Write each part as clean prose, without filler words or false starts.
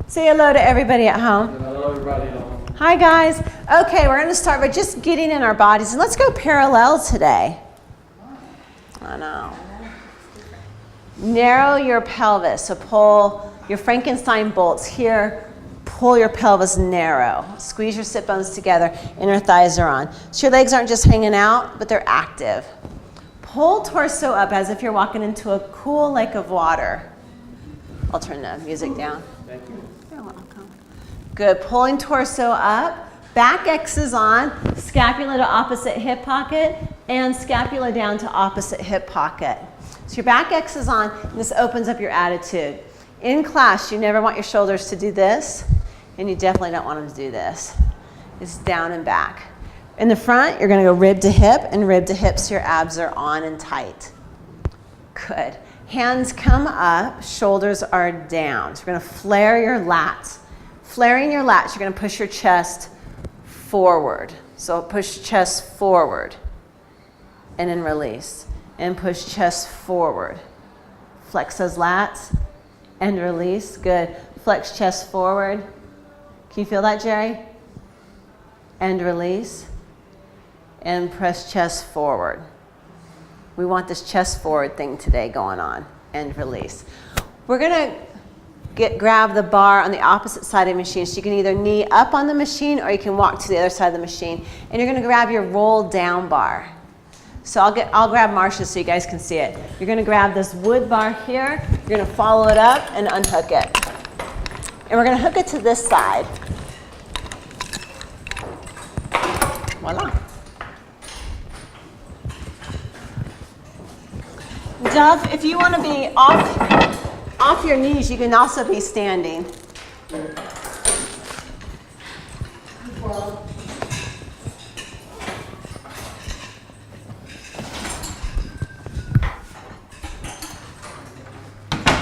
Say hello to everybody at home. Hello, everybody at home. Hi, guys. Okay, we're going to start by just getting in our bodies. And let's go parallel today. I know. Narrow your pelvis. So pull your Frankenstein bolts here. Pull your pelvis narrow. Squeeze your sit bones together. Inner thighs are on. So your legs aren't just hanging out, but they're active. Pull torso up as if you're walking into a cool lake of water. I'll turn the music down. Thank you. You're welcome. Good. Pulling torso up. Back X is on. Scapula to opposite hip pocket. And scapula down to opposite hip pocket. So your back X is on. And this opens up your attitude. In class, you never want your shoulders to do this. And you definitely don't want them to do this. It's down and back. In the front, you're going to go rib to hip and rib to hip so your abs are on and tight. Good. Hands come up, shoulders are down. So you're going to flare your lats. Flaring your lats, you're going to push your chest forward. So push chest forward and then release. And push chest forward. Flex those lats and release. Good. Flex chest forward. Can you feel that, Jerry? And release. And press chest forward. We want this chest forward thing today going on. And release. We're going to grab the bar on the opposite side of the machine. So you can either knee up on the machine or you can walk to the other side of the machine. And you're going to grab your roll down bar. So I'll grab Marsha's so you guys can see it. You're going to grab this wood bar here. You're going to follow it up and unhook it. And we're going to hook it to this side. Voila. Dove, if you want to be off your knees, you can also be standing.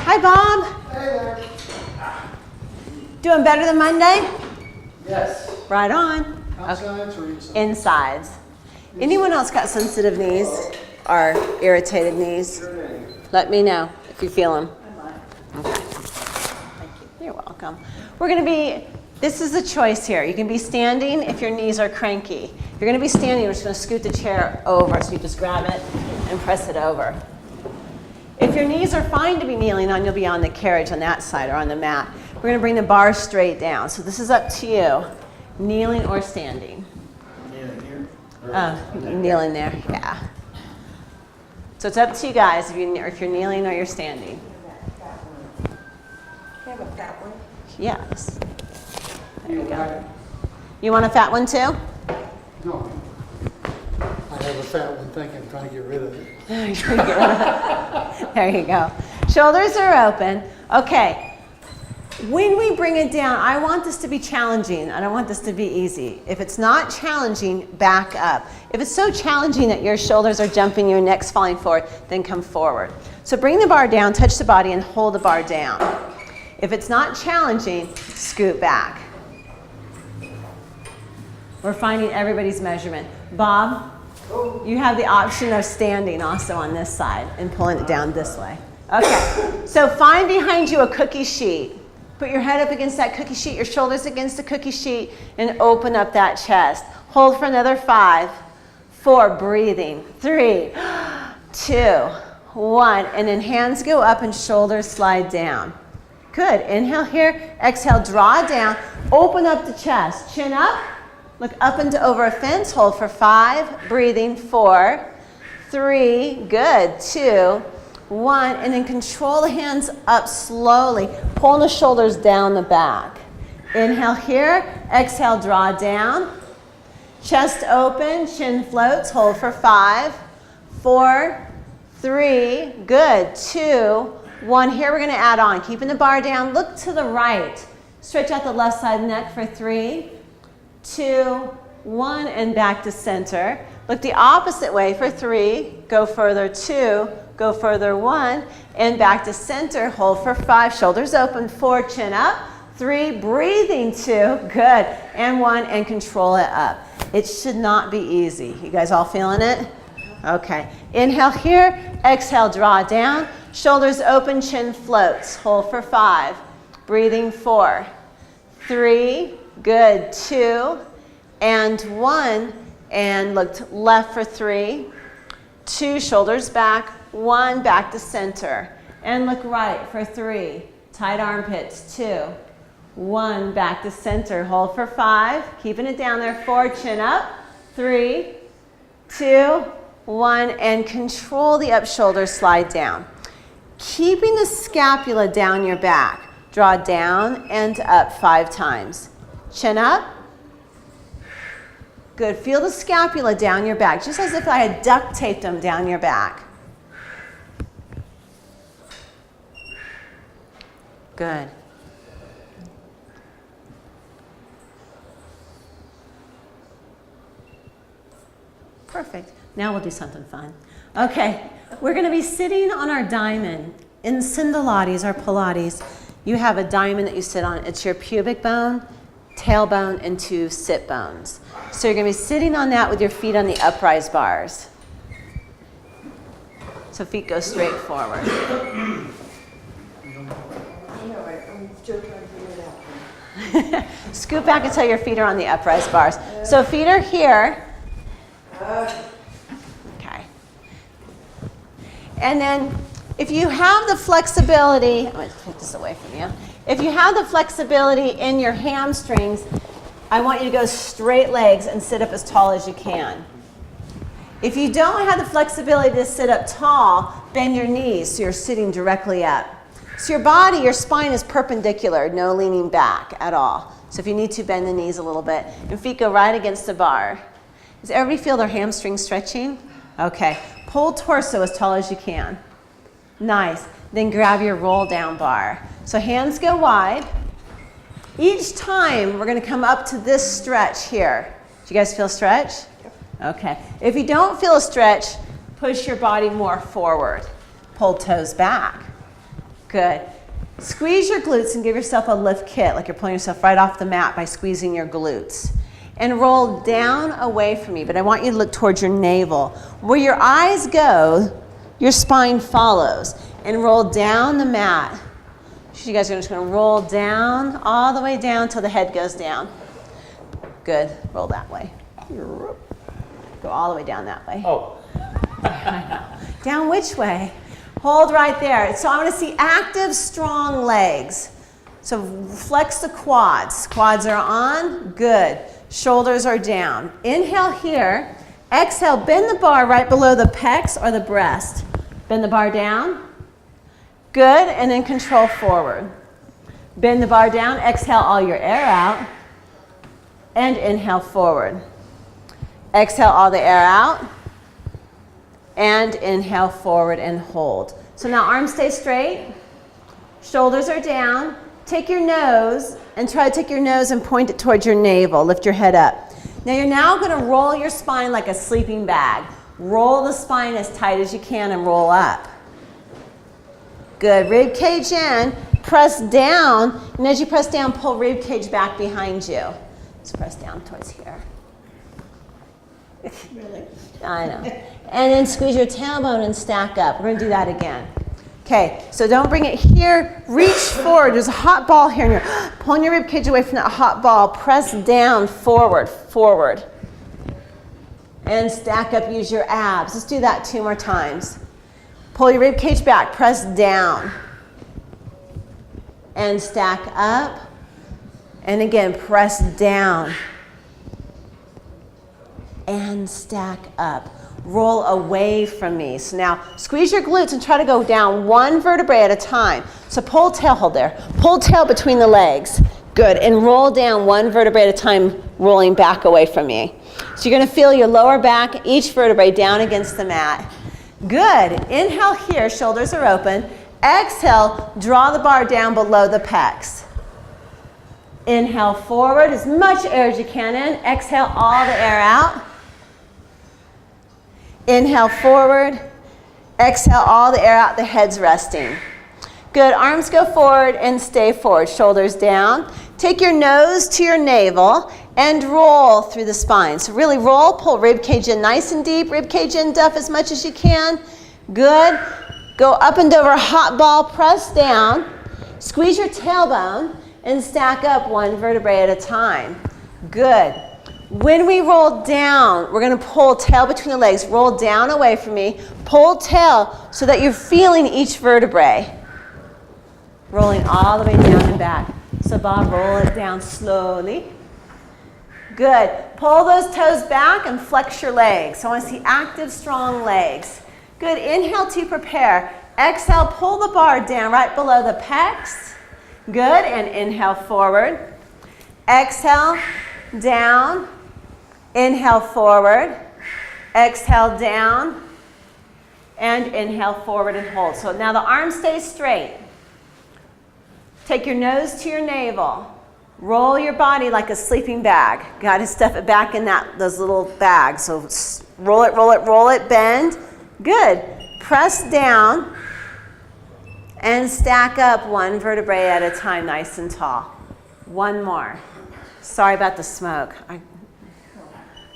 Hi, Bob. Hey there. Doing better than Monday? Yes. Right on. Outsides or inside? Insides. Anyone else got sensitive knees or irritated knees? Let me know if you feel them. Okay. Thank you. You're welcome. We're going to be, this is the choice here. You can be standing if your knees are cranky. If you're going to be standing, we're just going to scoot the chair over. So you just grab it and press it over. If your knees are fine to be kneeling on, you'll be on the carriage on that side or on the mat. We're going to bring the bar straight down. So this is up to you. Kneeling or standing? Kneeling here? Kneeling there, yeah. So it's up to you guys if you're kneeling or you're standing. Can I have a fat one? Yes. There you go. You want a fat one too? No. I have a fat one thinking I'm trying to get rid of it. There you go. Shoulders are open. Okay. When we bring it down, I want this to be challenging. I don't want this to be easy. If it's not challenging, back up. If it's so challenging that your shoulders are jumping, your neck's falling forward, then come forward. So bring the bar down, touch the body, and hold the bar down. If it's not challenging, scoot back. We're finding everybody's measurement. Bob, you have the option of standing also on this side and pulling it down this way. Okay, so find behind you a cookie sheet. Put your head up against that cookie sheet, your shoulders against the cookie sheet, and open up that chest. Hold for another 5, 4, breathing, 3, 2, 1, and then hands go up and shoulders slide down. Good, inhale here, exhale, draw down, open up the chest, chin up, look up and over a fence, hold for 5, breathing, 4, 3, good, 2, 1, and then control the hands up slowly, pulling the shoulders down the back. Inhale here, exhale, draw down, chest open, chin floats, hold for 5, 4, 3, good, 2, 1. Here we're going to add on, keeping the bar down, look to the right, stretch out the left side neck for 3, 2, 1, and back to center. Look the opposite way for 3, go further, 2, go further, 1, and back to center, hold for 5, shoulders open, 4, chin up, 3, breathing, 2, good, and 1, and control it up. It should not be easy. You guys all feeling it? Okay, inhale here, exhale, draw down, shoulders open, chin floats, hold for 5, breathing 4, 3, good, 2, and 1, and look left for 3, 2, shoulders back, 1, back to center, and look right for 3, tight armpits, 2, 1, back to center, hold for 5, keeping it down there, 4, chin up, 3, 2, 1, and control the up shoulder, slide down. Keeping the scapula down your back, draw down and up 5 times. Chin up. Good, feel the scapula down your back, just as if I had duct taped them down your back. Good. Perfect. Now we'll do something fun. Okay, we're going to be sitting on our diamond. In Sindalatis or Pilates, you have a diamond that you sit on. It's your pubic bone, tailbone, and 2 sit bones. So you're going to be sitting on that with your feet on the uprise bars. So feet go straight forward. I know, I'm still trying to figure it out. Scoot back until your feet are on the uprise bars. So feet are here. Okay. And then if you have the flexibility, I'm going to take this away from you. If you have the flexibility in your hamstrings, I want you to go straight legs and sit up as tall as you can. If you don't have the flexibility to sit up tall, bend your knees so you're sitting directly up. So your body, your spine is perpendicular, no leaning back at all. So if you need to, bend the knees a little bit. And feet go right against the bar. Does everybody feel their hamstrings stretching? Okay. Pull torso as tall as you can. Nice. Then grab your roll down bar. So hands go wide. Each time we're going to come up to this stretch here. Do you guys feel stretch? Okay. If you don't feel a stretch, push your body more forward. Pull toes back. Good. Squeeze your glutes and give yourself a lift kit, like you're pulling yourself right off the mat by squeezing your glutes. And roll down away from me, but I want you to look towards your navel. Where your eyes go, your spine follows. And roll down the mat. So you guys are just going to roll down, all the way down till the head goes down. Good. Roll that way. Go all the way down that way. Oh. Down which way? Hold right there. So I want to see active, strong legs. So flex the quads. Quads are on. Good. Shoulders are down. Inhale here. Exhale, bend the bar right below the pecs or the breast. Bend the bar down. Good, and then control forward. Bend the bar down, exhale all your air out, and inhale forward. Exhale all the air out, and inhale forward and hold. So now arms stay straight, shoulders are down. Take your nose and try to take your nose and point it towards your navel. Lift your head up. Now you're now going to roll your spine like a sleeping bag. Roll the spine as tight as you can and roll up. Good. Rib cage in. Press down. And as you press down, pull rib cage back behind you. Let's press down towards here. Really? I know. And then squeeze your tailbone and stack up. We're going to do that again. Okay, so don't bring it here. Reach forward. There's a hot ball here, and you're pulling your rib cage away from that hot ball. Press down, forward, forward. And stack up, use your abs. Let's do that 2 more times. Pull your rib cage back, press down. And stack up. And again, press down. And stack up. Roll away from me. So now squeeze your glutes and try to go down 1 vertebrae at a time. So pull tail, hold there. Pull tail between the legs. Good. And roll down 1 vertebrae at a time, rolling back away from me. So you're going to feel your lower back, each vertebrae down against the mat. Good. Inhale here, shoulders are open. Exhale, draw the bar down below the pecs. Inhale forward, as much air as you can in. Exhale all the air out. Inhale forward. Exhale all the air out, the head's resting. Good, arms go forward and stay forward. Shoulders down. Take your nose to your navel and roll through the spine. So really roll, pull rib cage in nice and deep. Rib cage in, duff as much as you can. Good. Go up and over, hot ball, press down. Squeeze your tailbone and stack up one vertebrae at a time. Good. When we roll down, we're going to pull tail between the legs. Roll down away from me. Pull tail so that you're feeling each vertebrae. Rolling all the way down and back. So Bob, roll it down slowly. Good. Pull those toes back and flex your legs. So I want to see active, strong legs. Good. Inhale to prepare. Exhale, pull the bar down right below the pecs. Good. And inhale forward. Exhale, down. Inhale forward. Exhale, down. And inhale forward and hold. So now the arms stay straight. Take your nose to your navel. Roll your body like a sleeping bag. Got to stuff it back in those little bags. So roll it, roll it, roll it, bend. Good. Press down and stack up one vertebrae at a time, nice and tall. One more. Sorry about the smoke.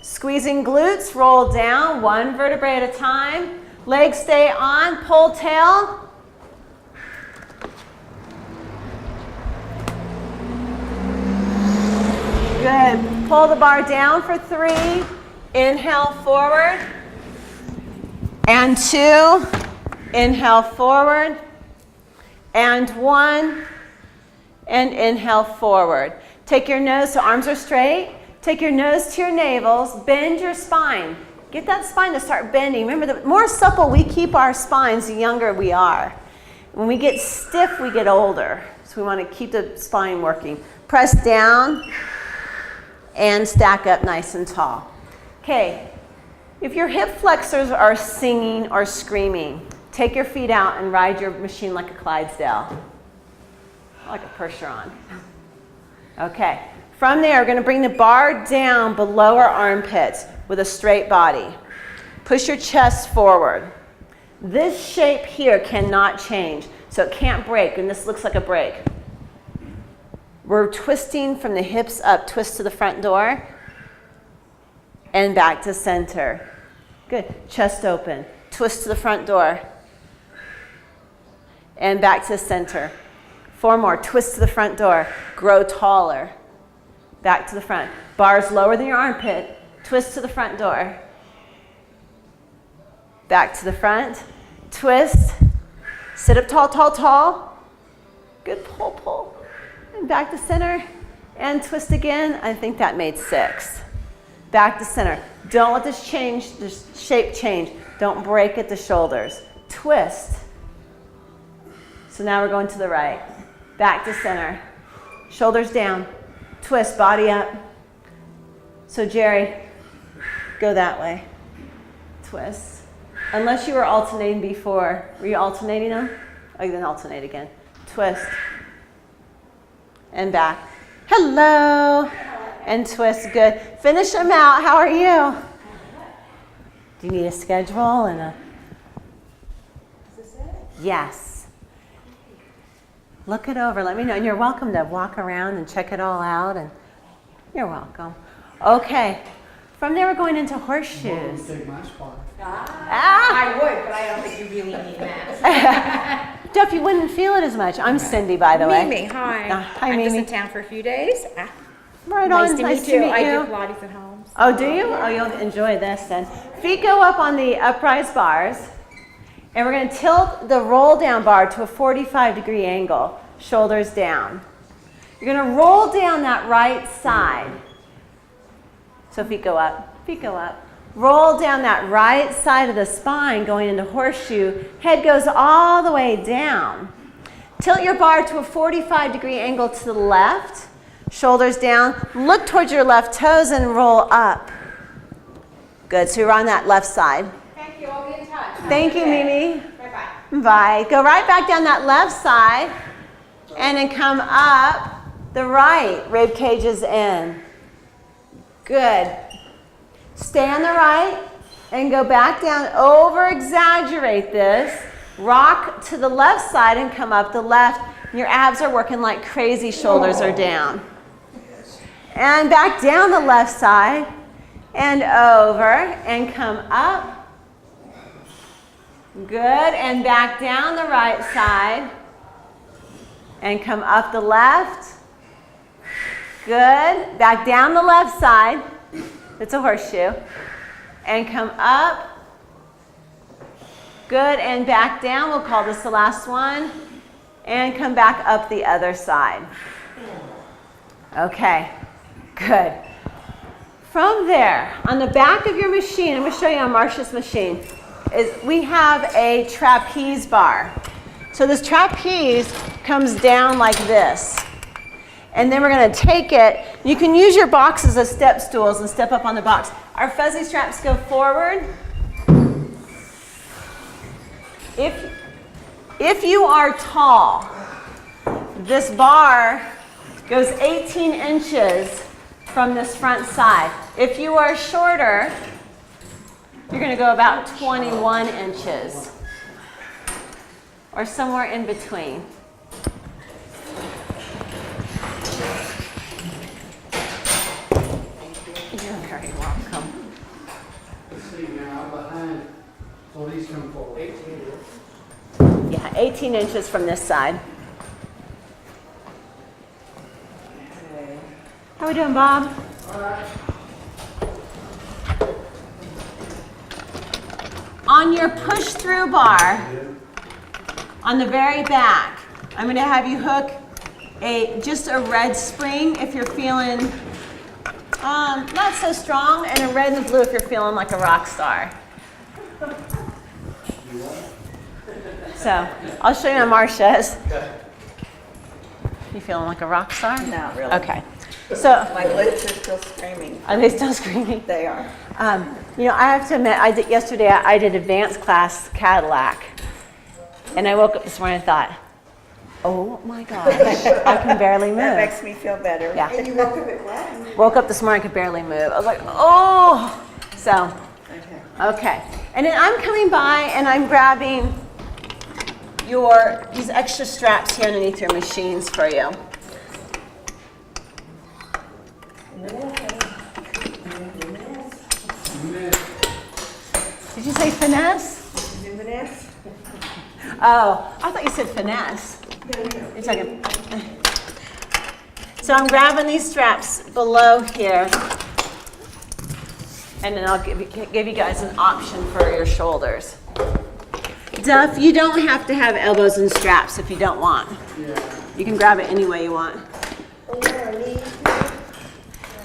Squeezing glutes, roll down, one vertebrae at a time. Legs stay on, pull tail. Good. Pull the bar down for 3. Inhale forward. And 2. Inhale forward. And 1. And inhale forward. Take your nose, so arms are straight. Take your nose to your navels. Bend your spine. Get that spine to start bending. Remember, the more supple we keep our spines, the younger we are. When we get stiff, we get older. So we want to keep the spine working. Press down. And stack up nice and tall. Okay, if your hip flexors are singing or screaming, take your feet out and ride your machine like a Clydesdale, like a Percheron. Okay, from there, we're going to bring the bar down below our armpits with a straight body. Push your chest forward. This shape here cannot change, so it can't break, and this looks like a break. We're twisting from the hips up, twist to the front door, and back to center. Good. Chest open. Twist to the front door, and back to center. 4 more. Twist to the front door. Grow taller. Back to the front. Bars lower than your armpit. Twist to the front door. Back to the front. Twist. Sit up tall, tall, tall. Good. Pull, pull. And back to center, and twist again. I think that made 6. Back to center. Don't let this shape change. Don't break at the shoulders. Twist. So now we're going to the right. Back to center. Shoulders down. Twist, body up. So Jerry, go that way. Twist. Unless you were alternating before. Were you alternating them? Oh, then alternate again. Twist. And back. Hello. And twist. Good. Finish them out. How are you? Do you need a schedule and a? Is this it? Yes. Look it over. Let me know. And you're welcome to walk around and check it all out. And you're welcome. Okay. From there, we're going into horseshoes. Take my spot. I would, but I don't think you really need that. Jeff, you wouldn't feel it as much. I'm Cindy, by the way. Mimi, hi. Hi, I'm Mimi. just in town for a few days. Right Nice on. to Nice meet to you. meet I you. do Pilates at home. So. Oh, do you? Oh, you'll enjoy this then. Feet go up on the upright bars, and we're going to tilt the roll down bar to a 45-degree angle, shoulders down. You're going to roll down that right side. So feet go up, feet go up. Roll down that right side of the spine going into horseshoe. Head goes all the way down. Tilt your bar to a 45-degree angle to the left. Shoulders down. Look towards your left toes and roll up. Good. So you're on that left side. Thank you. I'll be in touch. Thank you, Mimi. Bye-bye. Bye. Go right back down that left side and then come up the right. Rib cage is in. Good. Stay on the right and go back down. Over-exaggerate this. Rock to the left side and come up the left. Your abs are working like crazy. Shoulders are down. And back down the left side and over and come up. Good. And back down the right side. And come up the left. Good. Back down the left side. It's a horseshoe. And come up. Good. And back down. We'll call this the last one. And come back up the other side. Okay. Good. From there, on the back of your machine, I'm going to show you on Marcia's machine, is we have a trapeze bar. So this trapeze comes down like this. And then we're going to take it. You can use your boxes as step stools and step up on the box. Our fuzzy straps go forward. If you are tall, this bar goes 18 inches from this front side. If you are shorter, you're going to go about 21 inches or somewhere in between. You're very welcome. Let's see now, I'm behind, so these come forward. Yeah, 18 inches from this side. How we doing, Bob? All right. On your push-through bar, on the very back, I'm going to have you hook just a red spring if you're feeling not so strong, and a red and a blue if you're feeling like a rock star. So I'll show you on Marcia's. You feeling like a rock star? Not really. Okay. So My lips are still screaming. are they still screaming? They are. You know, I have to admit, yesterday I did advanced class Cadillac, and I woke up this morning and thought, oh my gosh, I can barely move. That makes me feel better. Yeah. And you woke up at what? Woke up this morning, I could barely move. I was like, oh. So, okay. And then I'm coming by and I'm grabbing these extra straps here underneath your machines for you. Did you say finesse? Finesse? Oh, I thought you said finesse. You're talking. So I'm grabbing these straps below here, and then I'll give you guys an option for your shoulders. Duff, you don't have to have elbows and straps if you don't want. Yeah. You can grab it any way you want.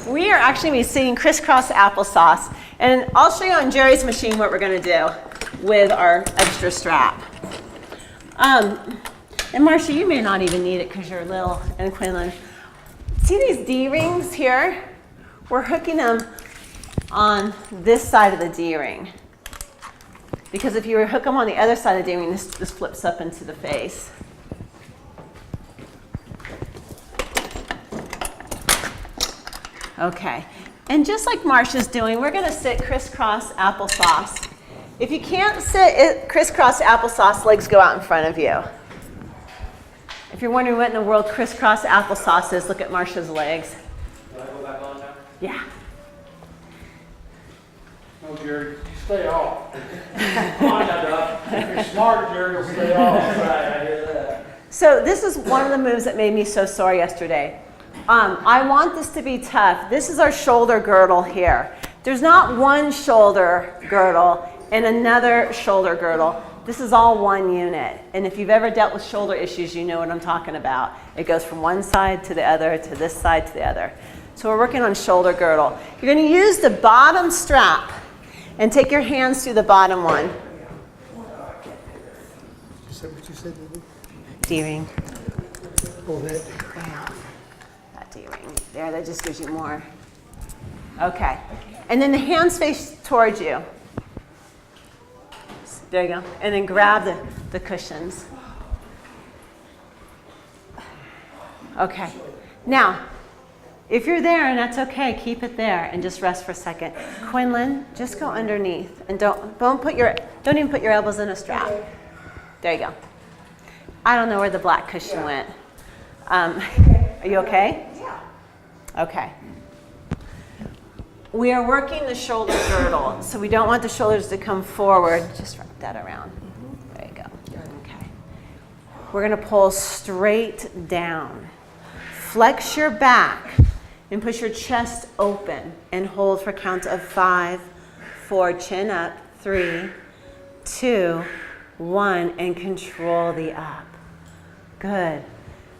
We are actually going to be singing crisscross applesauce, and I'll show you on Jerry's machine what we're going to do with our extra strap. And Marcia, you may not even need it because you're little, and Quinlan. See these D-rings here? We're hooking them on this side of the D-ring. Because if you hook them on the other side of the D-ring, this flips up into the face. Okay, and just like Marcia's doing, we're going to sit crisscross applesauce. If you can't sit crisscross applesauce, legs go out in front of you. If you're wondering what in the world crisscross applesauce is, look at Marcia's legs. Can I go back on now? Yeah. No, Jerry, stay off. Come on now, Doc. If you're smart, Jerry, will stay off. Right, I hear that. So this is one of the moves that made me so sore yesterday. I want this to be tough. This is our shoulder girdle here. There's not one shoulder girdle and another shoulder girdle. This is all one unit. And if you've ever dealt with shoulder issues, you know what I'm talking about. It goes from one side to the other, to this side to the other. So we're working on shoulder girdle. You're going to use the bottom strap and take your hands through the bottom one. Is that what you said? D-ring. Oh, that. Wow. That D-ring. There, that just gives you more. Okay. And then the hands face towards you. There you go. And then grab the cushions. Okay. Now, if you're there and that's okay, keep it there and just rest for a second. Quinlan, just go underneath and don't even put your elbows in a strap. There you go. I don't know where the black cushion went. Are you okay? Yeah. Okay. We are working the shoulder girdle, so we don't want the shoulders to come forward. Just wrap that around. There you go. Okay. we're going to pull straight down. Flex your back and push your chest open and hold for counts of 5, 4, chin up, 3, 2, 1, and control the up. Good.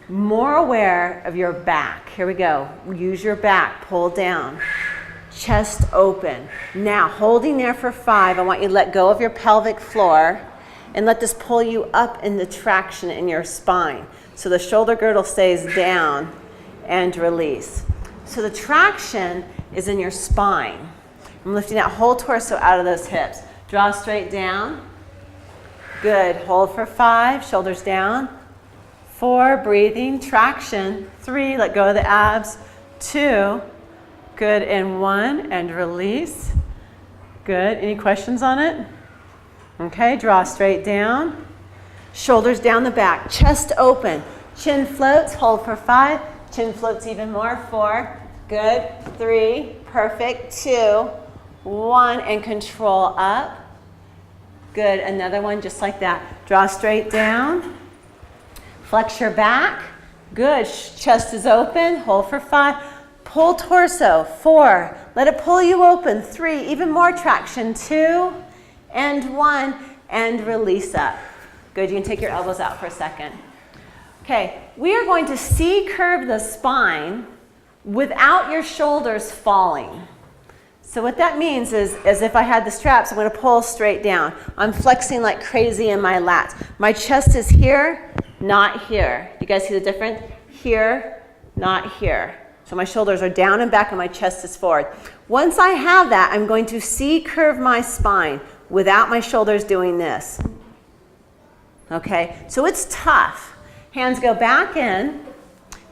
More aware of your back. Here we go. Use your back, pull down. Chest open. Now, holding there for 5, I want you to let go of your pelvic floor and let this pull you up in the traction in your spine. So the shoulder girdle stays down and release. So the traction is in your spine. I'm lifting that whole torso out of those hips. Draw straight down. Good. Hold for 5, shoulders down. 4, breathing, traction. 3, let go of the abs. 2, good, and 1, and release. Good. Any questions on it? Okay, draw straight down. Shoulders down the back, chest open. Chin floats, hold for 5. Chin floats even more, 4. Good. 3, perfect. 2, 1, and control up. Good. Another one just like that. Draw straight down. Flex your back. Good. Chest is open. Hold for 5. Pull torso. 4. Let it pull you open. 3. Even more traction. 2 and 1. And release up. Good. You can take your elbows out for a second. Okay. We are going to C-curve the spine without your shoulders falling. So what that means is, as if I had the straps, I'm going to pull straight down. I'm flexing like crazy in my lats. My chest is here, not here. You guys see the difference? Here, not here. So my shoulders are down and back and my chest is forward. Once I have that, I'm going to C-curve my spine without my shoulders doing this. Okay, so it's tough. Hands go back in.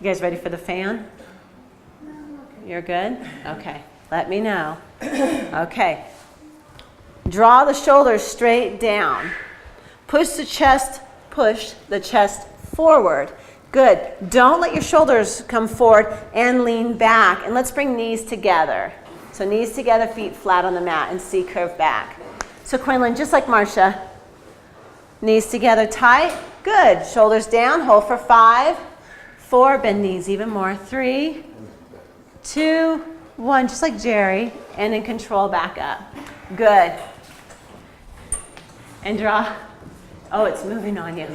You guys ready for the fan? You're good? Okay, let me know. Okay. Draw the shoulders straight down. Push the chest forward. Good. Don't let your shoulders come forward and lean back. And let's bring knees together. So knees together, feet flat on the mat, and C-curve back. So Quinlan, just like Marcia, knees together tight. Good. Shoulders down, hold for 5, 4, bend knees even more. 3, 2, 1, just like Jerry, and then control back up. Good. And draw. Oh, it's moving on you.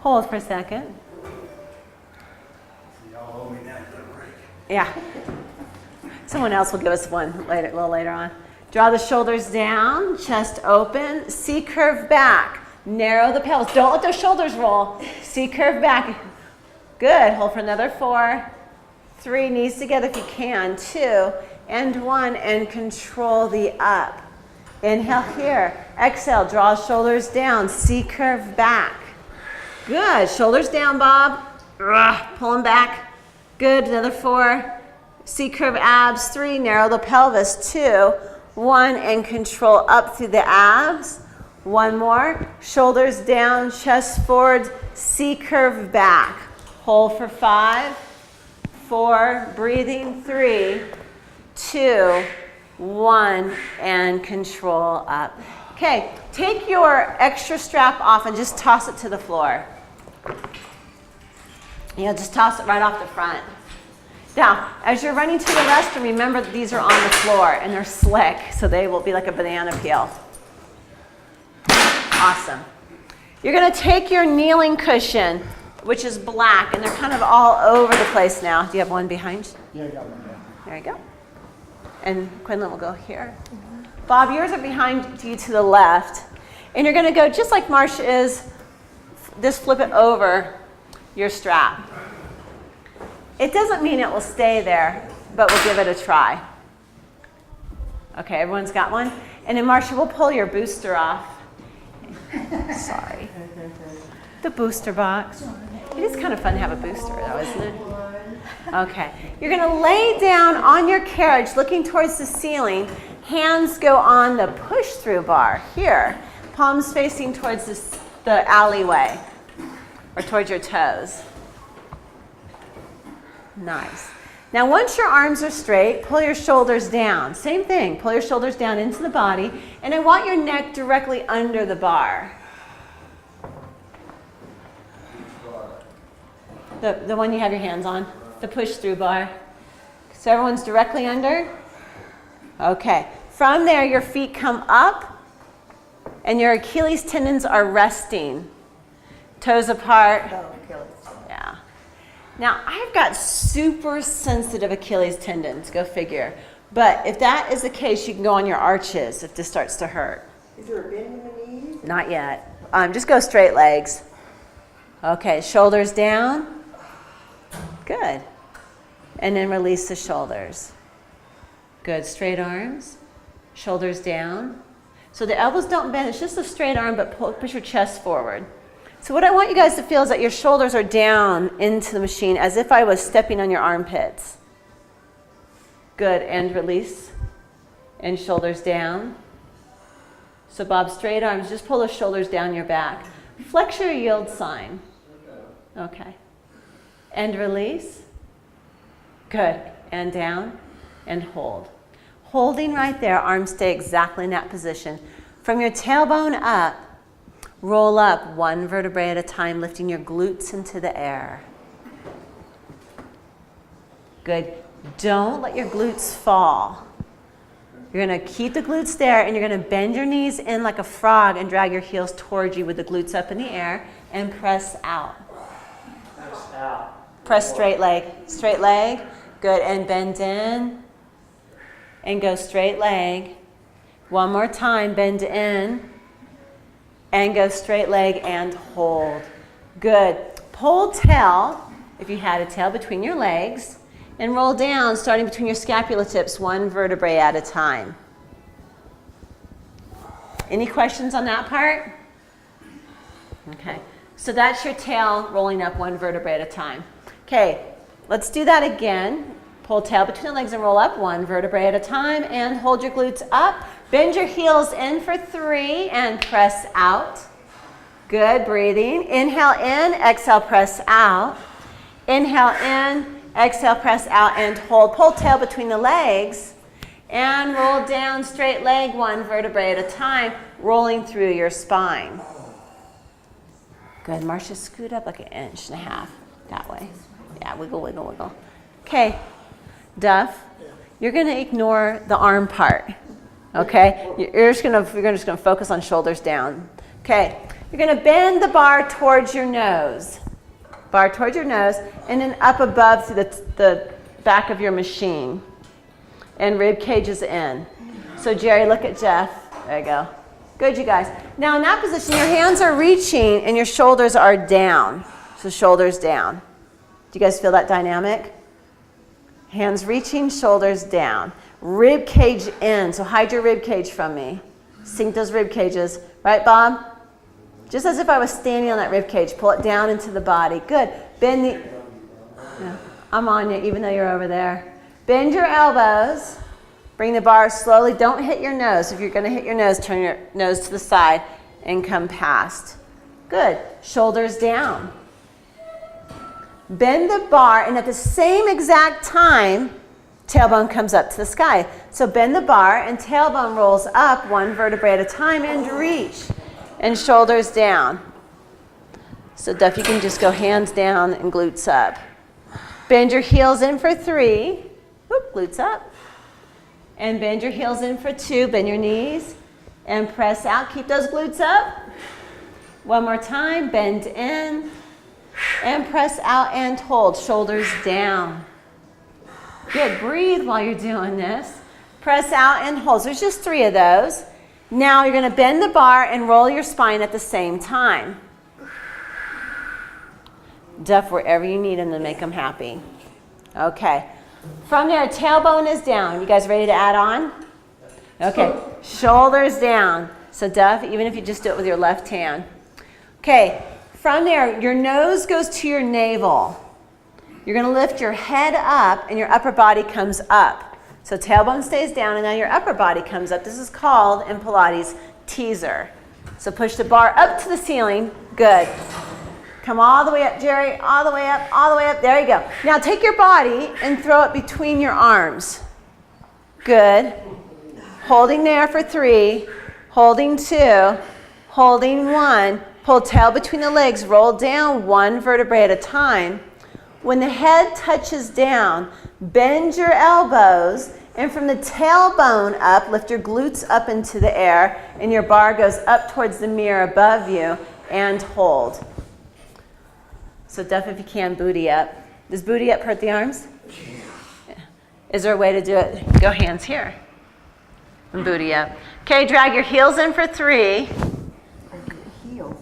Hold for a second. Yeah. Someone else will give us one later, a little later on. Draw the shoulders down, chest open, C-curve back. Narrow the pelvis. Don't let those shoulders roll. C-curve back. Good. Hold for another 4, 3, knees together if you can. 2 and 1, and control the up. Inhale here. Exhale. Draw shoulders down. C-curve back. Good. Shoulders down, Bob. Pull them back. Good. Another 4. C-curve abs. 3. Narrow the pelvis. 2, 1, and control up through the abs. 1 more. Shoulders down. Chest forward. C-curve back. Hold for 5, 4. Breathing. 3, 2, 1, and control up. Okay. Take your extra strap off and just toss it to the floor. Just toss it right off the front. Now, as you're running to the restroom, remember that these are on the floor and they're slick, so they will be like a banana peel. Awesome. You're going to take your kneeling cushion, which is black, and they're kind of all over the place now. Do you have one behind you? Yeah, I got one down. There you go. And Quinlan will go here. Bob, yours are behind you to the left. And you're going to go just like Marcia is, just flip it over your strap. It doesn't mean it will stay there, but we'll give it a try. Okay, everyone's got one? And then Marcia, we'll pull your booster off. Sorry. The booster box. It is kind of fun to have a booster though, isn't it? Okay. You're going to lay down on your carriage looking towards the ceiling. Hands go on the push-through bar here. Palms facing towards the alleyway or towards your toes. Nice. Now once your arms are straight, pull your shoulders down. Same thing. Pull your shoulders down into the body. And I want your neck directly under the bar. The one you have your hands on, the push-through bar. So everyone's directly under? Okay. From there, your feet come up, and your Achilles tendons are resting. Toes apart. Oh, Achilles. Yeah. Now, I've got super sensitive Achilles tendons, go figure. But if that is the case, you can go on your arches if this starts to hurt. Is there a bend in the knees? Not yet. Just go straight legs. Okay, shoulders down. Good. And then release the shoulders. Good. Straight arms. Shoulders down. So the elbows don't bend. It's just a straight arm, but push your chest forward. So what I want you guys to feel is that your shoulders are down into the machine as if I was stepping on your armpits. Good. And release. And shoulders down. So Bob, straight arms. Just pull the shoulders down your back. Flex your yield sign. Okay. And release. Good. And down. And hold. Holding right there, arms stay exactly in that position. From your tailbone up, roll up one vertebrae at a time, lifting your glutes into the air. Good. Don't let your glutes fall. You're going to keep the glutes there, and you're going to bend your knees in like a frog and drag your heels towards you with the glutes up in the air and press out. Press out. Press straight leg. Straight leg. Good. And bend in. And go straight leg. One more time. Bend in. And go straight leg and hold. Good. Pull tail, if you had a tail, between your legs. And roll down, starting between your scapula tips, one vertebrae at a time. Any questions on that part? Okay. So that's your tail rolling up one vertebrae at a time. Okay. Let's do that again. Pull tail between the legs and roll up one vertebrae at a time. And hold your glutes up. Bend your heels in for 3 and press out. Good. Breathing. Inhale in. Exhale, press out. Inhale in. Exhale, press out and hold. Pull tail between the legs and roll down straight leg one vertebrae at a time, rolling through your spine. Good. Marcia, scoot up like 1.5 inches that way. Yeah, wiggle, wiggle, wiggle. Okay. Duff, you're going to ignore the arm part. Okay? You're just going to focus on shoulders down. Okay. You're going to bend the bar towards your nose. Bar towards your nose, and then up above through the back of your machine. And rib cage is in. So Jerry, look at Jeff. There you go. Good, you guys. Now in that position, your hands are reaching and your shoulders are down. So shoulders down. Do you guys feel that dynamic? Hands reaching, shoulders down. Rib cage in. So hide your rib cage from me. Sink those rib cages. Right, Bob? Just as if I was standing on that rib cage. Pull it down into the body. Good. Bend the... Yeah, I'm on you, even though you're over there. Bend your elbows. Bring the bar slowly. Don't hit your nose. If you're going to hit your nose, turn your nose to the side and come past. Good. Shoulders down. Bend the bar, and at the same exact time, tailbone comes up to the sky. So bend the bar, and tailbone rolls up one vertebrae at a time and reach. And shoulders down. So Duff, you can just go hands down and glutes up. Bend your heels in for 3. Whoop, glutes up. And bend your heels in for 2. Bend your knees. And press out. Keep those glutes up. One more time. Bend in. And press out and hold. Shoulders down. Good. Breathe while you're doing this. Press out and hold. So there's just 3 of those. Now you're going to bend the bar and roll your spine at the same time. Duff wherever you need them to make them happy. Okay. From there, tailbone is down. You guys ready to add on? Okay. Shoulders down. So Duff, even if you just do it with your left hand. Okay. From there, your nose goes to your navel. You're going to lift your head up and your upper body comes up. So tailbone stays down and now your upper body comes up. This is called, in Pilates, teaser. So push the bar up to the ceiling. Good. Come all the way up, Jerry. All the way up, all the way up. There you go. Now take your body and throw it between your arms. Good. Holding there for 3. Holding 2. Holding 1. Pull tail between the legs. Roll down one vertebrae at a time. When the head touches down, bend your elbows, and from the tailbone up, lift your glutes up into the air, and your bar goes up towards the mirror above you, and hold. So Duff, if you can, booty up. Does booty up hurt the arms? Yeah. Is there a way to do it? Go hands here. And booty up. Okay, drag your heels in for 3. Heels.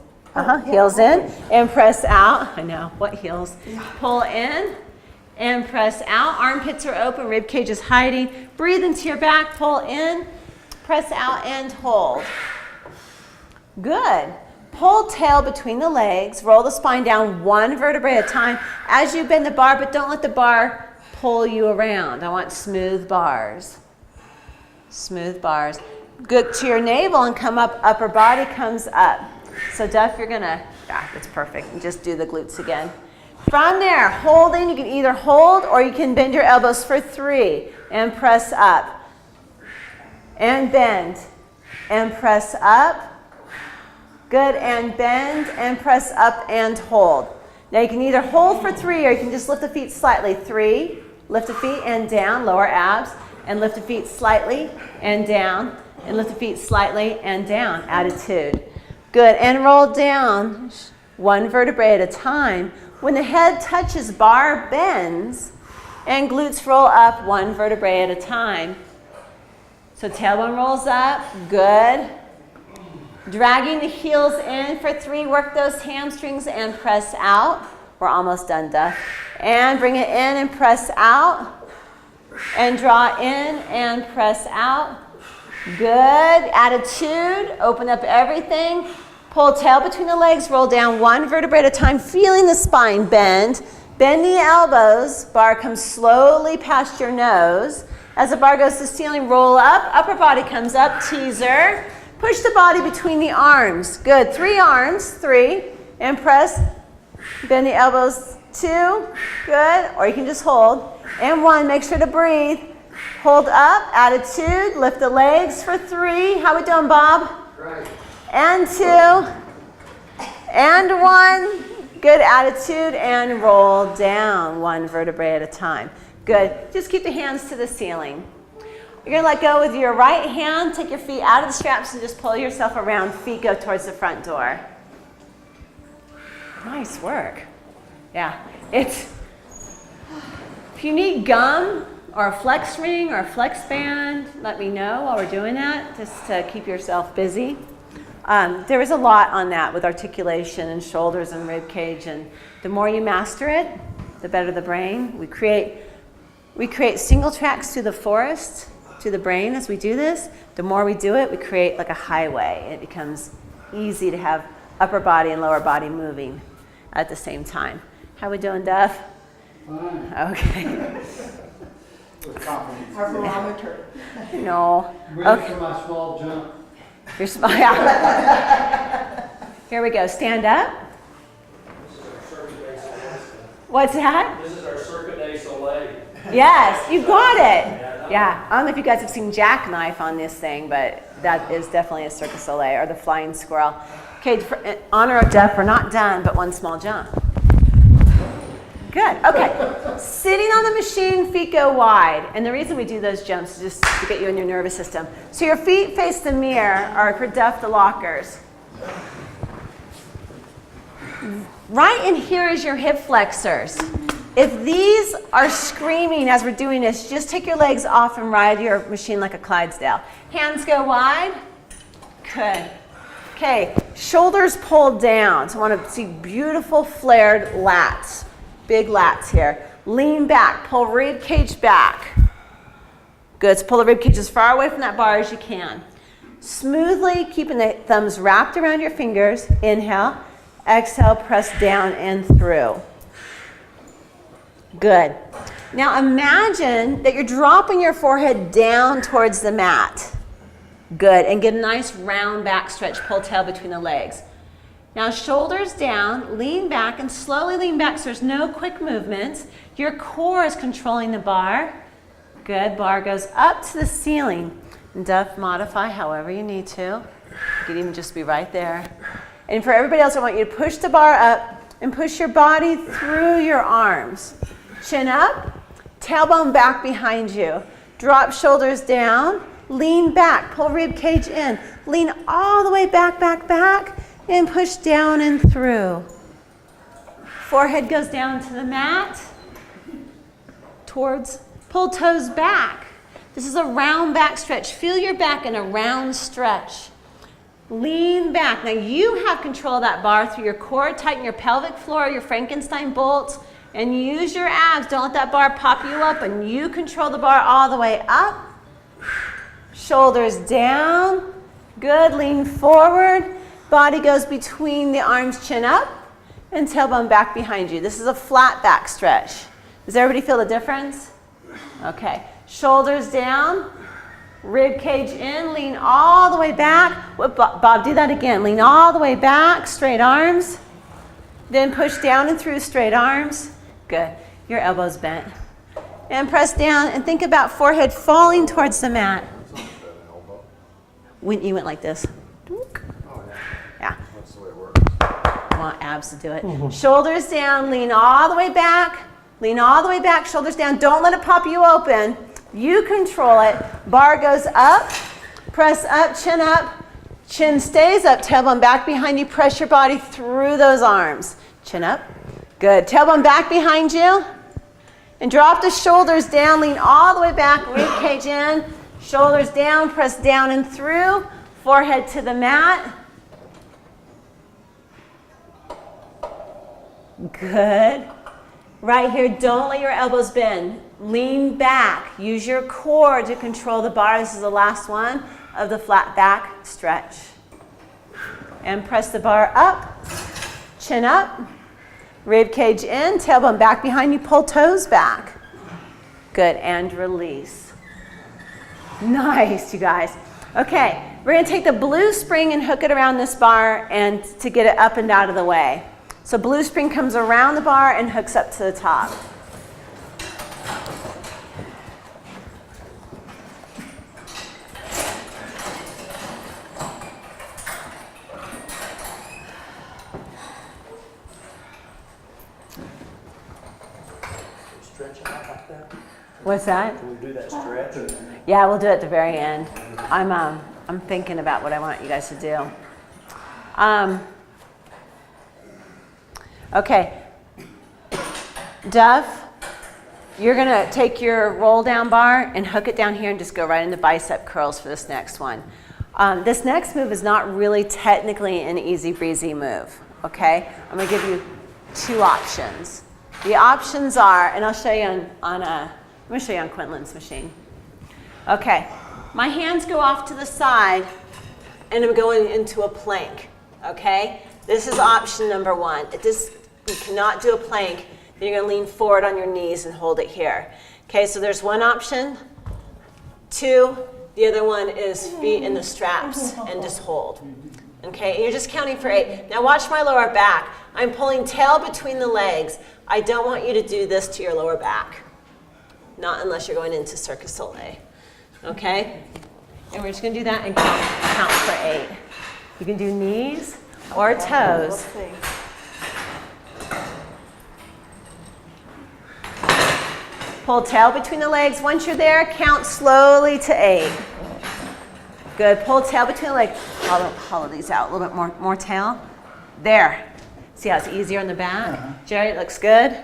Heels in and press out. I know, what heels? Pull in and press out. Armpits are open, rib cage is hiding. Breathe into your back, pull in, press out and hold. Good. Pull tail between the legs, roll the spine down 1 vertebrae at a time as you bend the bar, but don't let the bar pull you around. I want smooth bars. Smooth bars. Good to your navel and come up, upper body comes up. So Duff, you're gonna, that's perfect. And just do the glutes again. From there, holding, you can either hold or you can bend your elbows for 3 and press up. And bend and press up. Good, and bend and press up and hold. Now you can either hold for 3 or you can just lift the feet slightly. 3, lift the feet and down, lower abs, and lift the feet slightly and down, and lift the feet slightly and down, attitude. Good, and roll down 1 vertebrae at a time. When the head touches, bar bends, and glutes roll up 1 vertebrae at a time. So tailbone rolls up, good. Dragging the heels in for 3, work those hamstrings and press out. We're almost done, Duff. And bring it in and press out. And draw in and press out. Good. Attitude. Open up everything. Pull tail between the legs. Roll down 1 vertebrae at a time, feeling the spine bend. Bend the elbows. Bar comes slowly past your nose. As the bar goes to the ceiling, roll up. Upper body comes up. Teaser. Push the body between the arms. Good. 3 arms. 3. And press. Bend the elbows. 2. Good. Or you can just hold. And 1. Make sure to breathe. Hold up. Attitude. Lift the legs for 3. How we doing, Bob? Right. And 2. And 1. Good. Attitude. And roll down 1 vertebrae at a time. Good. Just keep the hands to the ceiling. You're going to let go with your right hand, take your feet out of the straps and just pull yourself around. Feet go towards the front door. Nice work. Yeah. If you need gum or a flex ring or a flex band, let me know while we're doing that, just to keep yourself busy. There is a lot on that with articulation and shoulders and rib cage, and the more you master it, the better the brain. We create single tracks through the forest, to the brain as we do this. The more we do it, we create like a highway. It becomes easy to have upper body and lower body moving at the same time. How we doing, Duff? Fine. Okay. With confidence. Our barometer. No. Ready Okay. for my small jump. You're Here we go. Stand up. This is our Circuit de Soleil. What's that? This is our Circuit de Soleil. Yes, you got it. Yeah, I don't know if you guys have seen jackknife on this thing, but that is definitely a Cirque du Soleil, or the flying squirrel. Okay, in honor of Duff, we're not done, but 1 small jump. Good, okay. Sitting on the machine, feet go wide. And the reason we do those jumps is just to get you in your nervous system. So your feet face the mirror are for Duff the lockers. Right in here is your hip flexors. If these are screaming as we're doing this, just take your legs off and ride your machine like a Clydesdale. Hands go wide. Good. Okay, shoulders pulled down. So I want to see beautiful flared lats. Big lats here. Lean back, pull rib cage back. Good, so pull the rib cage as far away from that bar as you can. Smoothly, keeping the thumbs wrapped around your fingers. Inhale, exhale, press down and through. Good. Now imagine that you're dropping your forehead down towards the mat. Good. And get a nice round back stretch. Pull tail between the legs. Now shoulders down, lean back, and slowly lean back so there's no quick movements. Your core is controlling the bar. Good. Bar goes up to the ceiling. And Duff, modify however you need to. You could even just be right there. And for everybody else, I want you to push the bar up and push your body through your arms. Chin up, tailbone back behind you. Drop shoulders down, lean back, pull rib cage in. Lean all the way back, back, back, and push down and through. Forehead goes down to the mat. Pull toes back. This is a round back stretch. Feel your back in a round stretch. Lean back. Now you have control of that bar through your core. Tighten your pelvic floor, your Frankenstein bolts, and use your abs. Don't let that bar pop you up, and you control the bar all the way up. Shoulders down. Good. Lean forward. Body goes between the arms, chin up, and tailbone back behind you. This is a flat back stretch. Does everybody feel the difference? Okay. Shoulders down, rib cage in, lean all the way back. Bob, do that again. Lean all the way back, straight arms. Then push down and through, straight arms. Good. Your elbows bent. And press down and think about forehead falling towards the mat. When you went like this. Yeah. That's the way it works. I want abs to do it. Shoulders down, lean all the way back. Lean all the way back, shoulders down. Don't let it pop you open. You control it. Bar goes up, press up, chin stays up, tailbone back behind you. Press your body through those arms. Chin up. Good. Tailbone back behind you. And drop the shoulders down, lean all the way back, rib cage in. Shoulders down, press down and through. Forehead to the mat. Good. Right here, don't let your elbows bend. Lean back. Use your core to control the bar. This is the last one of the flat back stretch. And press the bar up, chin up, rib cage in, tailbone back behind you, pull toes back. Good, and release. Nice, you guys. Okay, we're gonna take the blue spring and hook it around this bar and to get it up and out of the way. So blue spring comes around the bar and hooks up to the top. Stretch it out like that. What's that? Can we do that stretch? Yeah, we'll do it at the very end. I'm thinking about what I want you guys to do. Okay. Duff, you're gonna take your roll down bar and hook it down here and just go right into bicep curls for this next one. This next move is not really technically an easy breezy move, okay? I'm gonna give you two options. The options are, and I'll show you I'm gonna show you on Quinlan's machine. Okay, my hands go off to the side and I'm going into a plank, okay? This is option number one. You cannot do a plank, then you're gonna lean forward on your knees and hold it here. Okay, so there's one option. Two, the other one is feet in the straps and just hold. Okay, and you're just counting for 8. Now watch my lower back. I'm pulling tail between the legs. I don't want you to do this to your lower back. Not unless you're going into Cirque du Soleil. Okay? And we're just gonna do that and count for 8. You can do knees or toes. Pull tail between the legs. Once you're there, count slowly to 8. Good. Pull tail between the legs. Hollow these out. A little bit more tail. There. See how it's easier on the back? Jerry, it looks good.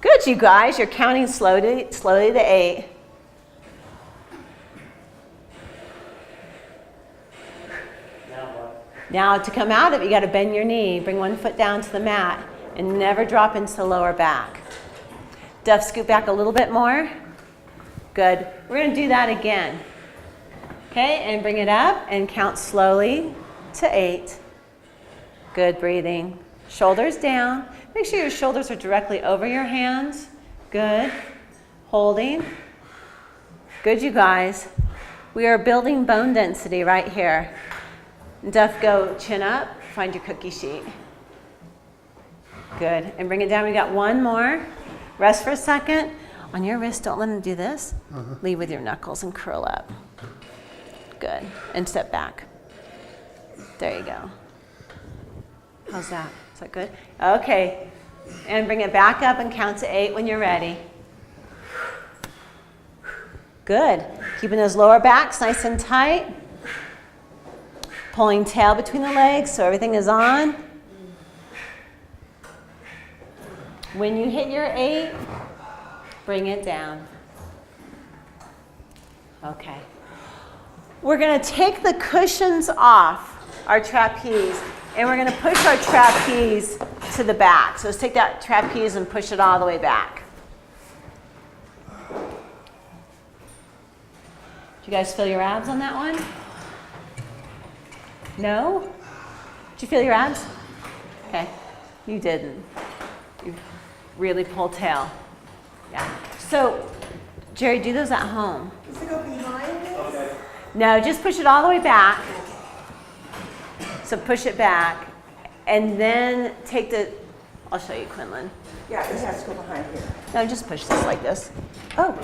Good, you guys. You're counting slowly to 8. Now to come out of it, you got to bend your knee. Bring one foot down to the mat and never drop into the lower back. Duff, scoot back a little bit more. Good. We're going to do that again. Okay, and bring it up and count slowly to 8. Good, breathing. Shoulders down. Make sure your shoulders are directly over your hands. Good. Holding. Good, you guys. We are building bone density right here. Duff, go chin up. Find your cookie sheet. Good. And bring it down. We got one more. Rest for a second. On your wrist, don't let them do this. Lead with your knuckles and curl up. Good. And step back. There you go. How's that? Does that good? Okay. And bring it back up and count to 8 when you're ready. Good. Keeping those lower backs nice and tight. Pulling tail between the legs so everything is on. When you hit your 8, bring it down. Okay. We're going to take the cushions off our trapeze, and we're going to push our trapeze to the back. So let's take that trapeze and push it all the way back. Do you guys feel your abs on that one? No? Did you feel your abs? Okay. You didn't. You really pull tail. Yeah. So, Jerry, do those at home. Does it go behind this? Okay. No, just push it all the way back. So push it back. And then take the, I'll show you, Quinlan. Yeah, it has to go behind here. No, just push this like this. Oh,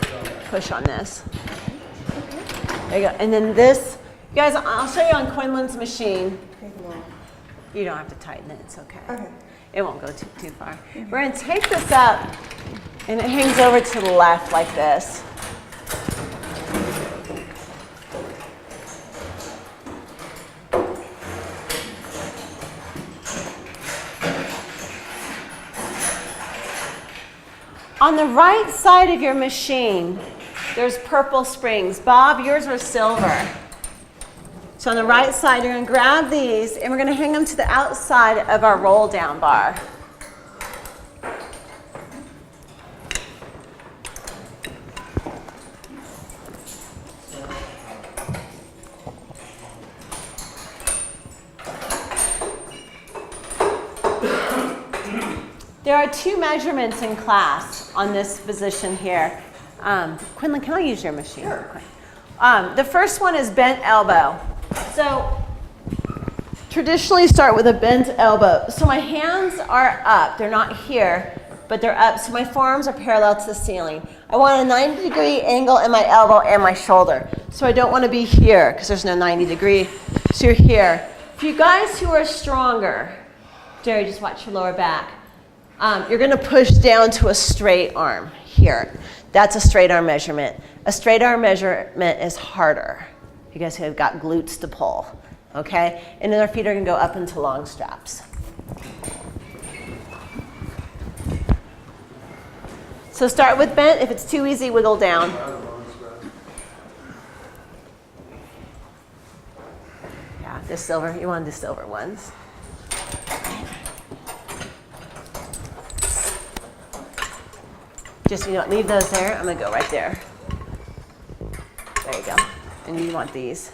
push on this. There you go. And then this, you guys, I'll show you on Quinlan's machine. Take them off. You don't have to tighten it, it's okay. Okay. It won't go too far. We're going to take this up, and it hangs over to the left like this. On the right side of your machine, there's purple springs. Bob, yours were silver. So on the right side, you're going to grab these, and we're going to hang them to the outside of our roll down bar. There are 2 measurements in class on this position here. Quinlan, can I use your machine? Sure. Okay. The first one is bent elbow. So traditionally start with a bent elbow. So my hands are up. They're not here, but they're up. So my forearms are parallel to the ceiling. I want a 90-degree angle in my elbow and my shoulder. So I don't want to be here because there's no 90 degree. So you're here. For you guys who are stronger, Jerry, just watch your lower back. You're going to push down to a straight arm here. That's a straight arm measurement. A straight arm measurement is harder. You guys have got glutes to pull, okay? And then our feet are going to go up into long straps. So start with bent. If it's too easy, wiggle down. Yeah, the silver. You want the silver ones. Just, leave those there. I'm going to go right there. There you go. And you want these.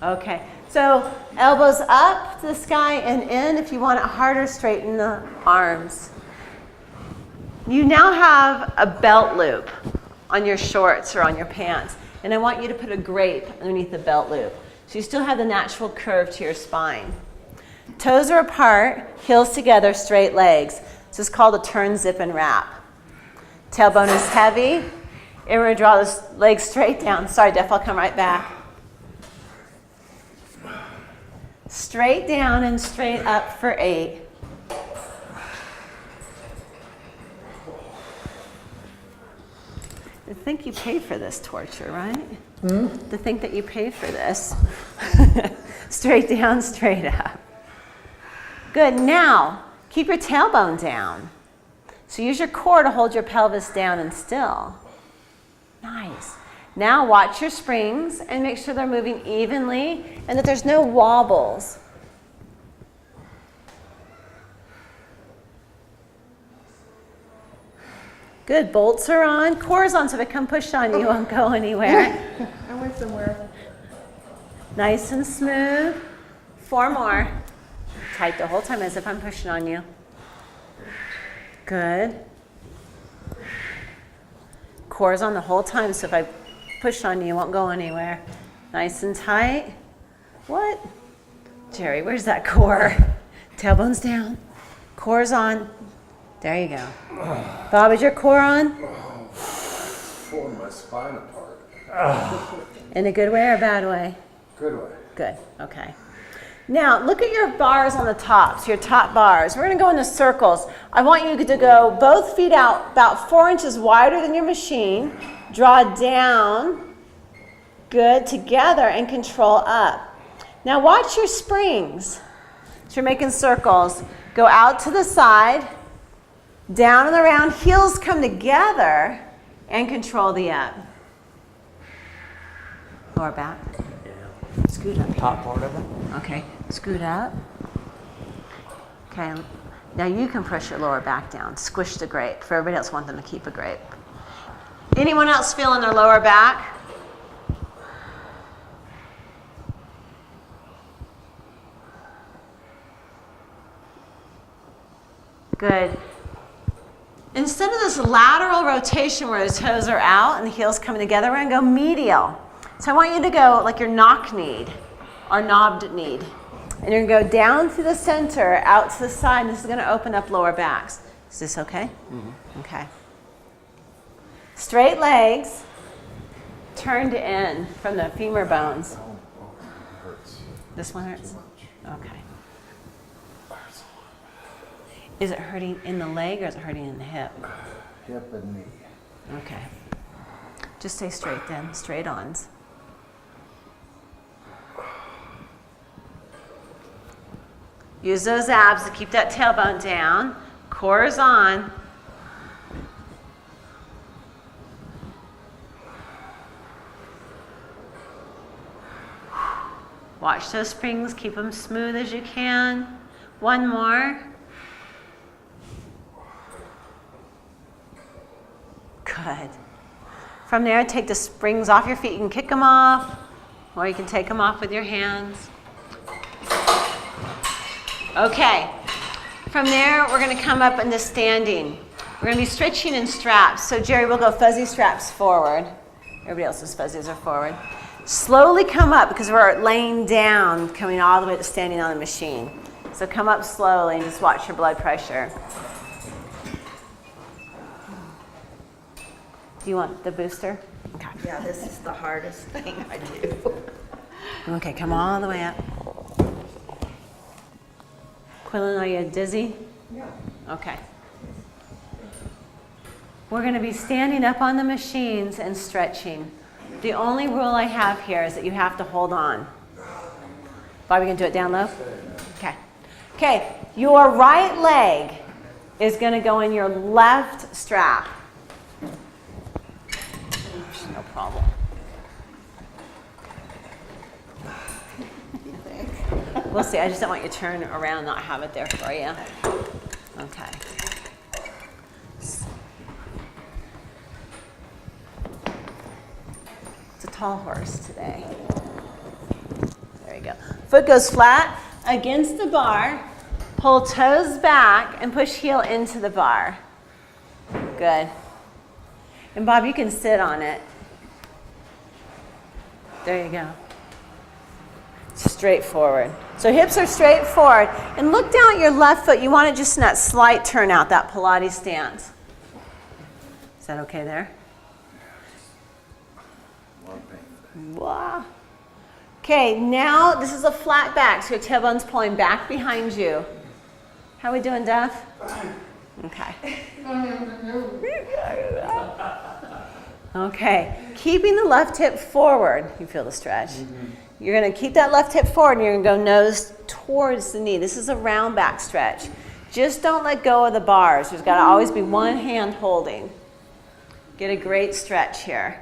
Okay. So elbows up to the sky and in. If you want it harder, straighten the arms. You now have a belt loop on your shorts or on your pants. And I want you to put a grape underneath the belt loop. So you still have the natural curve to your spine. Toes are apart, heels together, straight legs. This is called a turn, zip, and wrap. Tailbone is heavy. And we're going to draw this leg straight down. Sorry, Def, I'll come right back. Straight down and straight up for 8. To think you paid for this torture, right? To think that you paid for this. Straight down, straight up. Good. Now, keep your tailbone down. So use your core to hold your pelvis down and still. Nice. Now watch your springs and make sure they're moving evenly and that there's no wobbles. Good. Bolts are on. Core's on, so if it come push on you, you won't go anywhere. I went somewhere. Nice and smooth. 4 more. Tight the whole time as if I'm pushing on you. Good. Core's on the whole time, so if I push on you, you won't go anywhere. Nice and tight. What? Jerry, where's that core? Tailbone's down. Core's on. There you go. Bob, is your core on? Pulling my spine apart. In a good way or a bad way? Good way. Good. Okay. Now, look at your bars on the tops, your top bars. We're going to go into circles. I want you to go both feet out about 4 inches wider than your machine. Draw down, good, together, and control up. Now watch your springs. So you're making circles. Go out to the side, down and around, heels come together, and control the up. Lower back. Scoot up. Top part of it. Okay, scoot up. Okay, now you can push your lower back down. Squish the grape. For everybody else, want them to keep a grape. Anyone else feeling their lower back? Good. Instead of this lateral rotation where the toes are out and the heels coming together, we're going to go medial. So I want you to go like your knock-kneed or knobbed-kneed. And you're going to go down through the center, out to the side, and this is going to open up lower backs. Is this okay? Mm-hmm. Okay. Straight legs, turned in from the femur bones. Hurts. This one hurts? Too much. Okay. Is it hurting in the leg or is it hurting in the hip? Hip and knee. Okay. Just stay straight then, straight ons. Use those abs to keep that tailbone down. Core is on. Watch those springs, keep them smooth as you can. One more. Good. From there, take the springs off your feet. You can kick them off, or you can take them off with your hands. Okay. From there, we're going to come up into standing. We're going to be stretching in straps. So, Jerry, we'll go fuzzy straps forward. Everybody else's fuzzies are forward. Slowly come up because we're laying down, coming all the way to standing on the machine. So come up slowly and just watch your blood pressure. Do you want the booster? Okay. Yeah, this is the hardest thing I do. Okay, come all the way up. Quillen, are you dizzy? Yeah. Okay. We're going to be standing up on the machines and stretching. The only rule I have here is that you have to hold on. Bobby, going to do it down low? Okay. Okay, your right leg is going to go in your left strap. No problem. We'll see. I just don't want you to turn around and not have it there for you. Okay. It's a tall horse today. There you go. Foot goes flat against the bar. Pull toes back and push heel into the bar. Good. And Bob, you can sit on it. There you go. Straight forward. So hips are straight forward. And look down at your left foot. You want it just in that slight turnout, that Pilates stance. Is that okay there? Wow. Okay, now this is a flat back, so your tailbone's pulling back behind you. How are we doing, Duff? Okay. Okay, keeping the left hip forward. You feel the stretch. You're going to keep that left hip forward and you're going to go nose towards the knee. This is a round back stretch. Just don't let go of the bars. There's got to always be one hand holding. Get a great stretch here.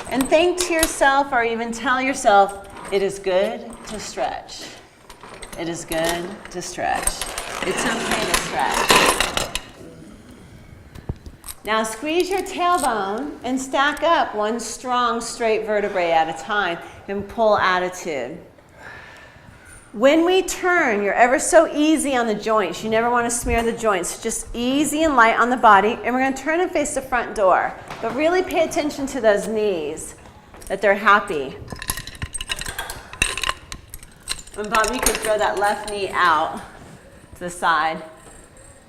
And think to yourself or even tell yourself, it is good to stretch. It is good to stretch. It's okay to stretch. Now squeeze your tailbone and stack up one strong straight vertebrae at a time and pull attitude. When we turn, you're ever so easy on the joints. You never want to smear the joints. Just easy and light on the body. And we're going to turn and face the front door. But really pay attention to those knees, that they're happy. And Bob, you can throw that left knee out to the side.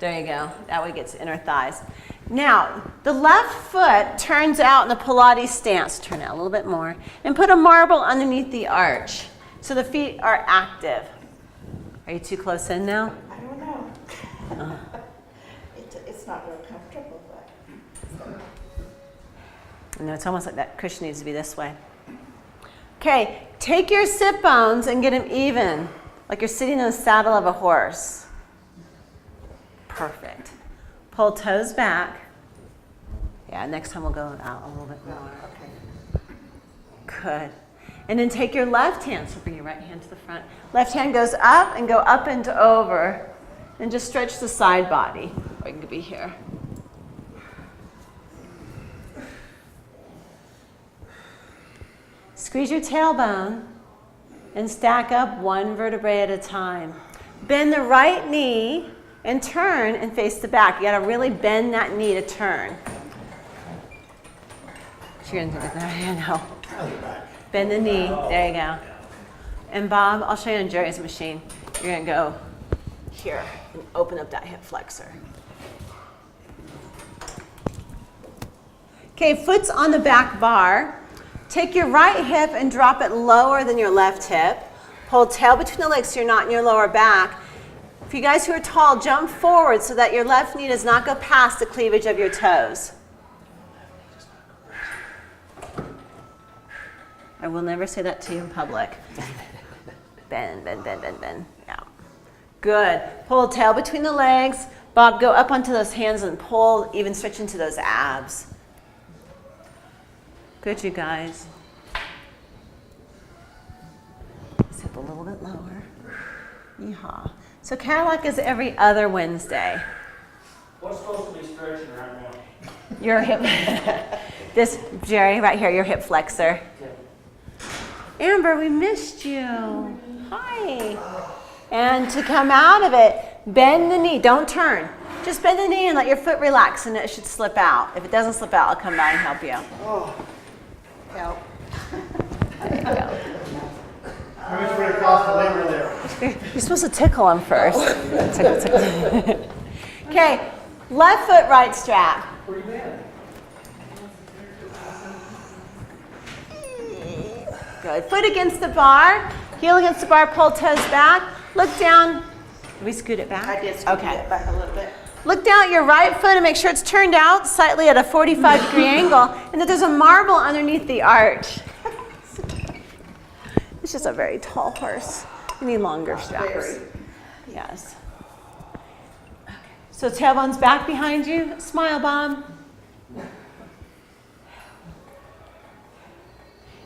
There you go. That way it gets inner thighs. Now, the left foot turns out in the Pilates stance. Turn out a little bit more. And put a marble underneath the arch. So the feet are active. Are you too close in now? I don't know. It's not real comfortable, but. No, it's almost like that cushion needs to be this way. Okay, take your sit bones and get them even, like you're sitting in the saddle of a horse. Perfect. Pull toes back. Yeah, next time we'll go out a little bit more. Okay. Good. And then take your left hand, so bring your right hand to the front. Left hand goes up and go up and over. And just stretch the side body. Or you can be here. Squeeze your tailbone and stack up one vertebrae at a time. Bend the right knee and turn and face the back. You gotta really bend that knee to turn. You're gonna do that, I know. Bend the knee, there you go. And Bob, I'll show you on Jerry's machine. You're gonna go here and open up that hip flexor. Okay, foot's on the back bar. Take your right hip and drop it lower than your left hip. Hold tail between the legs so you're not in your lower back. For you guys who are tall, jump forward so that your left knee does not go past the cleavage of your toes. I will never say that to you in public. Bend, bend, bend, bend, bend. Yeah. Good. Pull tail between the legs. Bob, go up onto those hands and pull, even stretch into those abs. Good, you guys. Step a little bit lower. Yeehaw. So Cadillac is every other Wednesday. What's supposed to be stretching right now? Your hip, this, Jerry, right here, your hip flexor. Amber, we missed you. Hi. And to come out of it, bend the knee. Don't turn. Just bend the knee and let your foot relax, and it should slip out. If it doesn't slip out, I'll come by and help you. Oh, help. There you go. How much would it cost to labor there? You're supposed to tickle him first. Tickle, tickle. Okay, left foot, right strap. Where you been? Good. Foot against the bar, heel against the bar, pull toes back. Look down. Did we scoot it back? I did scoot Okay. it back a little bit. Look down at your right foot and make sure it's turned out slightly at a 45-degree angle, and that there's a marble underneath the arch. It's just a very tall horse. You need longer straps. Very. Yes. So tailbone's back behind you. Smile, Bob.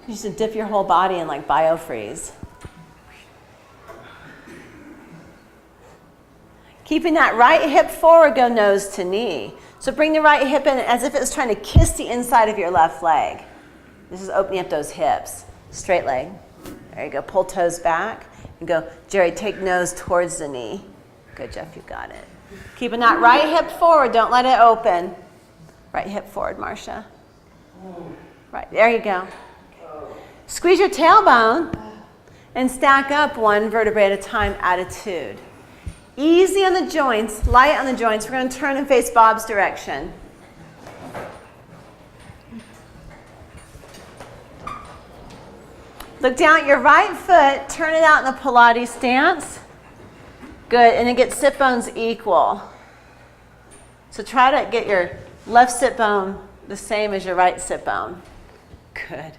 You just dip your whole body in like biofreeze. Keeping that right hip forward, go nose to knee. So bring the right hip in as if it was trying to kiss the inside of your left leg. This is opening up those hips. Straight leg. There you go. Pull toes back and go. Jerry, take nose towards the knee. Good, Jeff, you got it. Keeping that right hip forward. Don't let it open. Right hip forward, Marcia. Right, there you go. Squeeze your tailbone and stack up one vertebrae at a time, attitude. Easy on the joints, light on the joints. We're going to turn and face Bob's direction. Look down at your right foot, turn it out in the Pilates stance. Good, and then get sit bones equal. So try to get your left sit bone the same as your right sit bone. Good.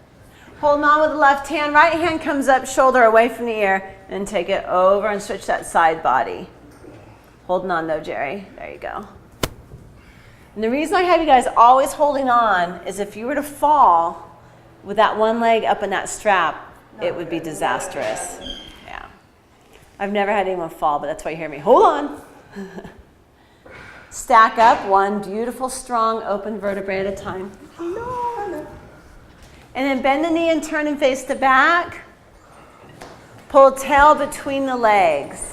Holding on with the left hand, right hand comes up, shoulder away from the ear, and take it over and stretch that side body. Holding on though, Jerry. There you go. And the reason I have you guys always holding on is if you were to fall with that one leg up in that strap, it would be disastrous. Yeah. I've never had anyone fall, but that's why you hear me. Hold on. Stack up one beautiful, strong, open vertebrae at a time. And then bend the knee and turn and face the back. Pull tail between the legs.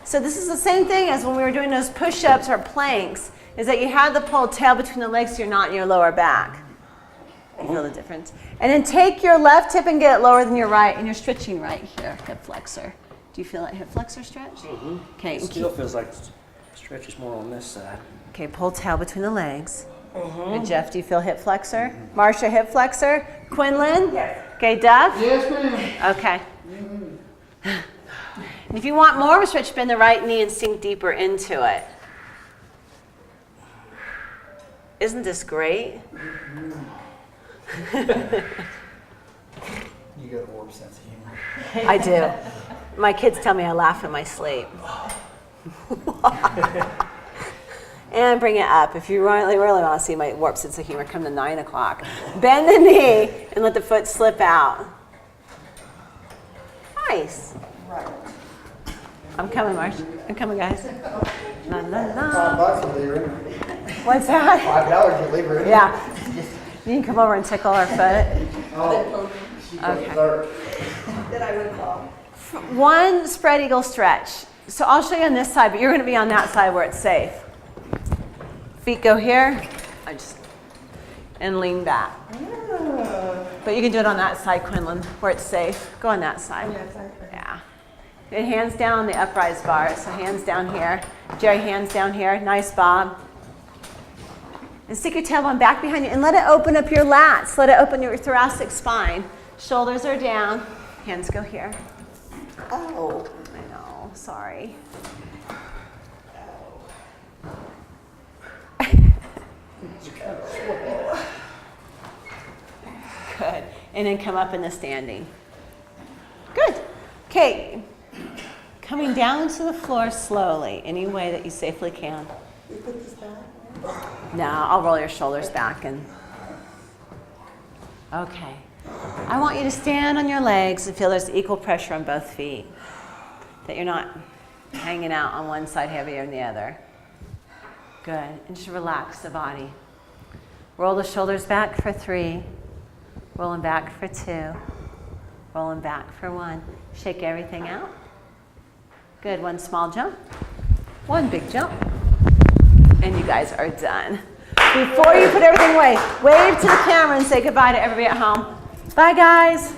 So this is the same thing as when we were doing those push-ups or planks, is that you have the pull tail between the legs so you're not in your lower back. You feel the difference? And then take your left hip and get it lower than your right, and you're stretching right here, hip flexor. Do you feel that hip flexor stretch? Mm-hmm. Okay. It still feels like Stretch is more on this side. Okay, pull tail between the legs. Good, Jeff, do you feel hip flexor? Marsha, hip flexor? Quinlan? Yes. Okay, Doug? Yes, ma'am. Okay. And if you want more of a stretch, bend the right knee and sink deeper into it. Isn't this great? You got a warped sense of humor. I do. My kids tell me I laugh in my sleep. And bring it up. If you really want to see my warped sense of humor, come to 9 o'clock. Bend the knee and let the foot slip out. Nice. Right. I'm coming, Marsh. I'm coming, guys. La, la, la. $5 will leave her in. What's that? $5 will leave her in. Yeah. You can come over and tickle our foot. Oh, she goes Okay. dark. Then I would call. One spread eagle stretch. So I'll show you on this side, but you're going to be on that side where it's safe. Feet go here. And lean back. But you can do it on that side, Quinlan, where it's safe. Go on that side. Yeah. Good, hands down on the uprise bar. So hands down here. Jerry, hands down here. Nice, Bob. And stick your tailbone back behind you and let it open up your lats. Let it open your thoracic spine. Shoulders are down. Hands go here. Oh. I know, sorry. Good. And then come up in the standing. Good. Okay. Coming down to the floor slowly, any way that you safely can. You put this back? No, I'll roll your shoulders back and. Okay. I want you to stand on your legs and feel there's equal pressure on both feet. That you're not hanging out on one side heavier than the other. Good. And just relax the body. Roll the shoulders back for 3. Rolling back for 2. Rolling back for 1. Shake everything out. Good. 1 small jump. 1 big jump. And you guys are done. Before you put everything away, wave to the camera and say goodbye to everybody at home. Bye, guys.